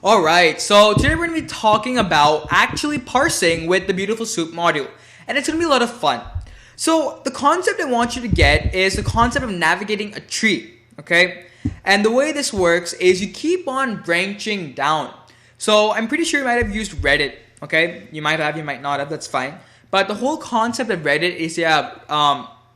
Alright, so today we're going to be talking about actually parsing with the Beautiful Soup module. And it's going to be a lot of fun. So the concept I want you to get is the concept of navigating a tree, okay? And the way this works is you keep on branching down. So I'm pretty sure you might have used Reddit, okay? You might have, you might not have, that's fine. But the whole concept of Reddit is you have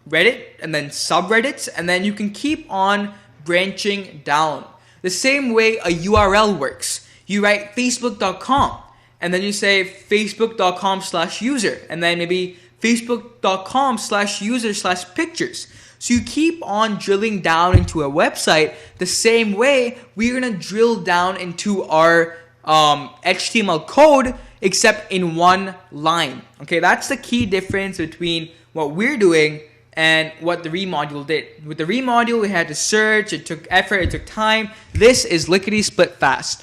Reddit and then subreddits, and then you can keep on branching down. The same way a URL works. You write facebook.com and then you say facebook.com/user and then maybe facebook.com/user/pictures. So you keep on drilling down into a website the same way we're going to drill down into our HTML code except in one line. Okay, that's the key difference between what we're doing and what the remodule did. With the remodule, we had to search, it took effort, it took time. This is lickety split fast.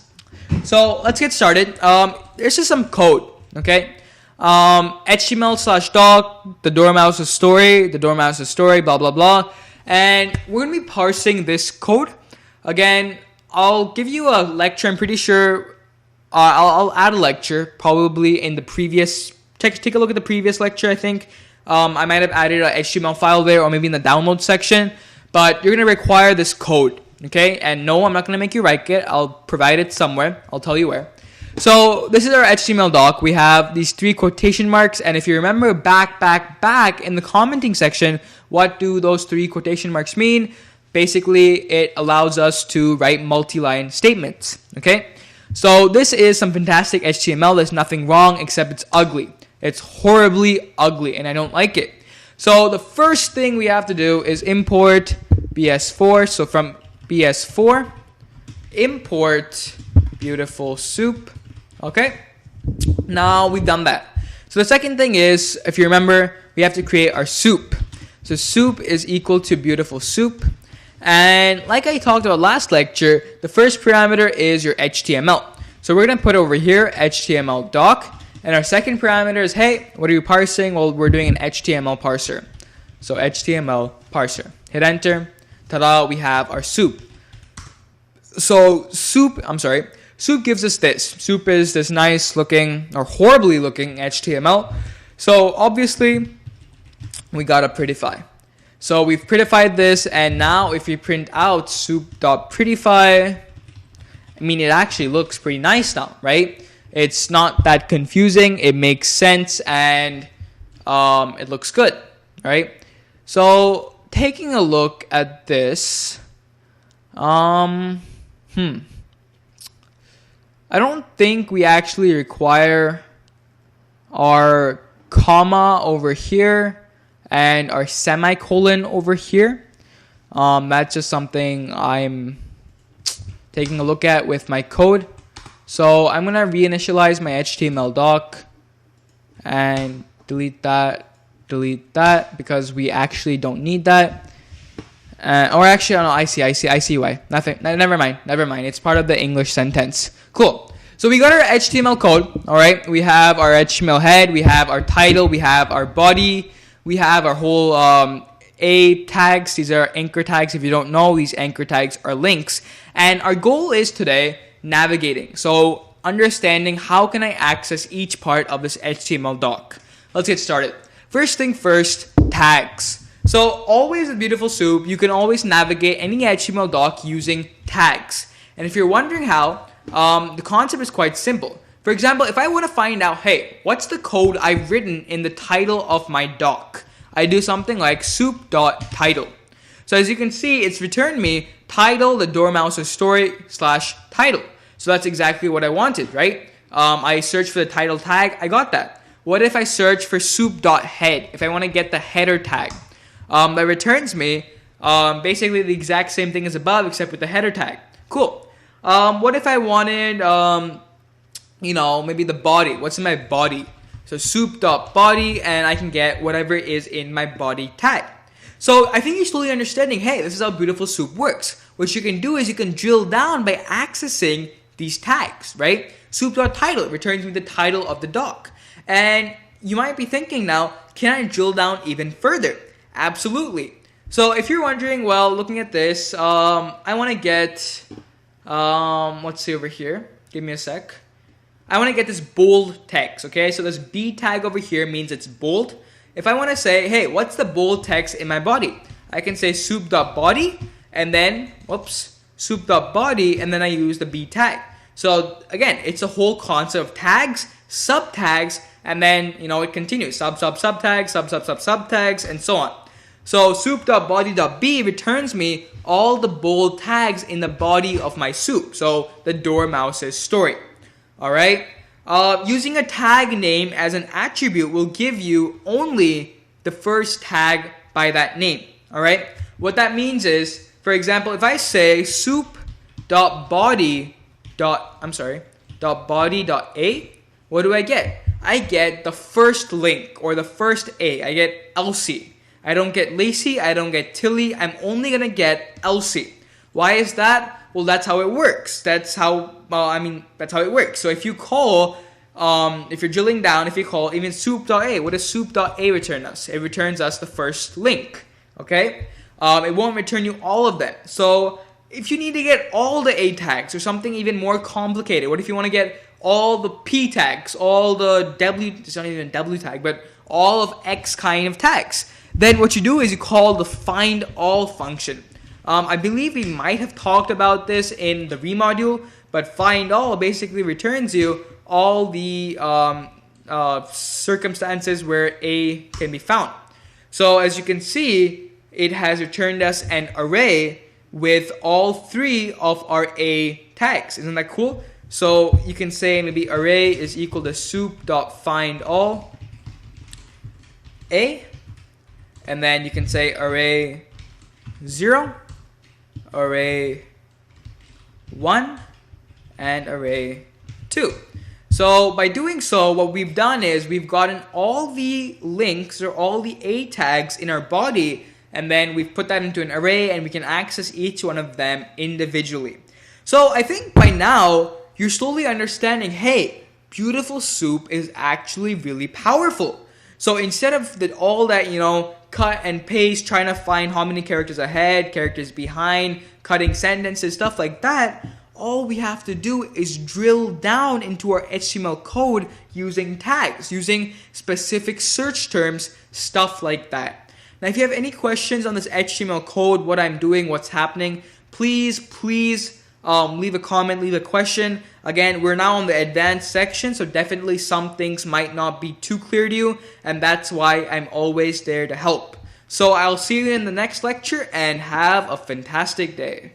So let's get started. There's just some code, okay? HTML/doc, the dormouse's story, blah, blah, blah. And we're going to be parsing this code. Again, I'll give you a lecture. I'm pretty sure I'll add a lecture probably in the previous. Take a look at the previous lecture, I think. I might have added an HTML file there or maybe in the download section. But you're going to require this code. Okay, and no, I'm not going to make you write it. I'll provide it somewhere. I'll tell you where. So this is our HTML doc. We have these 3 quotation marks. And if you remember back in the commenting section, what do those 3 quotation marks mean? Basically, it allows us to write multi-line statements. Okay, so this is some fantastic HTML. There's nothing wrong except it's ugly. It's horribly ugly and I don't like it. So the first thing we have to do is import BS4. So from BS4, import Beautiful Soup. Okay, now we've done that. So the second thing is, if you remember, we have to create our soup. So soup is equal to Beautiful Soup. And like I talked about last lecture, the first parameter is your HTML. So we're going to put over here HTML doc. And our second parameter is, hey, what are you parsing? Well, we're doing an HTML parser. So HTML parser. Hit enter. Ta-da, we have our soup. So soup gives us this. Soup is this nice looking or horribly looking HTML. So obviously we gotta prettify. So we've prettified this, and now if we print out soup.prettify, I mean, it actually looks pretty nice now, right? It's not that confusing, it makes sense, and it looks good, right? So taking a look at this, I don't think we actually require our comma over here and our semicolon over here. That's just something I'm taking a look at with my code. So I'm going to reinitialize my HTML doc and delete that because we actually don't need that. Or actually, no, I see why. Nothing. Never mind. It's part of the English sentence. Cool. So we got our HTML code. All right. We have our HTML head. We have our title. We have our body. We have our whole A tags. These are anchor tags. If you don't know, these anchor tags are links. And our goal is today navigating. So understanding how can I access each part of this HTML doc. Let's get started. First thing first, tags. So always with Beautiful Soup, you can always navigate any HTML doc using tags. And if you're wondering how, the concept is quite simple. For example, if I want to find out, hey, what's the code I've written in the title of my doc? I do something like soup.title. So as you can see, it's returned me title, the dormouse's story / title. So that's exactly what I wanted, right? I searched for the title tag, I got that. What if I search for soup.head? If I want to get the header tag, that returns me basically the exact same thing as above except with the header tag. Cool. What if I wanted, maybe the body? What's in my body? So soup.body, and I can get whatever is in my body tag. So I think you're slowly understanding, hey, this is how Beautiful Soup works. What you can do is you can drill down by accessing these tags, right? Soup.title returns me the title of the doc. And you might be thinking now, can I drill down even further? Absolutely. So if you're wondering, well, looking at this, I want to get, let's see over here. Give me a sec. I want to get this bold text, okay? So this B tag over here means it's bold. If I want to say, hey, what's the bold text in my body? I can say soup.body and then, soup.body, and then I use the B tag. So again, it's a whole concept of tags, subtags, and then, it continues. Subtags, subtags, and so on. So soup.body.b returns me all the bold tags in the body of my soup. So the Dormouse's story. Alright? Using a tag name as an attribute will give you only the first tag by that name. Alright? What that means is, for example, if I say soup.body.a, what do I get? I get the first link or the first A. I get Elsie. I don't get Lacey. I don't get Tilly. I'm only going to get Elsie. Why is that? Well, that's how it works. That's how it works. So if you call, if you're drilling down, if you call even soup.a, what does soup.a return us? It returns us the first link. Okay? It won't return you all of them. So if you need to get all the A tags or something even more complicated, what if you want to get all the P tags, all the W, it's not even W tag, but all of X kind of tags? Then what you do is you call the find all function. I believe we might have talked about this in the remodule, but find all basically returns you all the circumstances where A can be found. So as you can see, it has returned us an array with all three of our A tags. Isn't that cool? So you can say maybe array is equal to soup.findAll A, and then you can say array 0, array 1, and array 2. So by doing so, what we've done is we've gotten all the links or all the A tags in our body, and then we've put that into an array and we can access each one of them individually. So I think by now you're slowly understanding, hey, Beautiful Soup is actually really powerful. So instead of all that, cut and paste, trying to find how many characters ahead, characters behind, cutting sentences, stuff like that, all we have to do is drill down into our HTML code using tags, using specific search terms, stuff like that. Now, if you have any questions on this HTML code, what I'm doing, what's happening, please leave a comment, leave a question. Again, we're now on the advanced section, so definitely some things might not be too clear to you, and that's why I'm always there to help. So I'll see you in the next lecture, and have a fantastic day.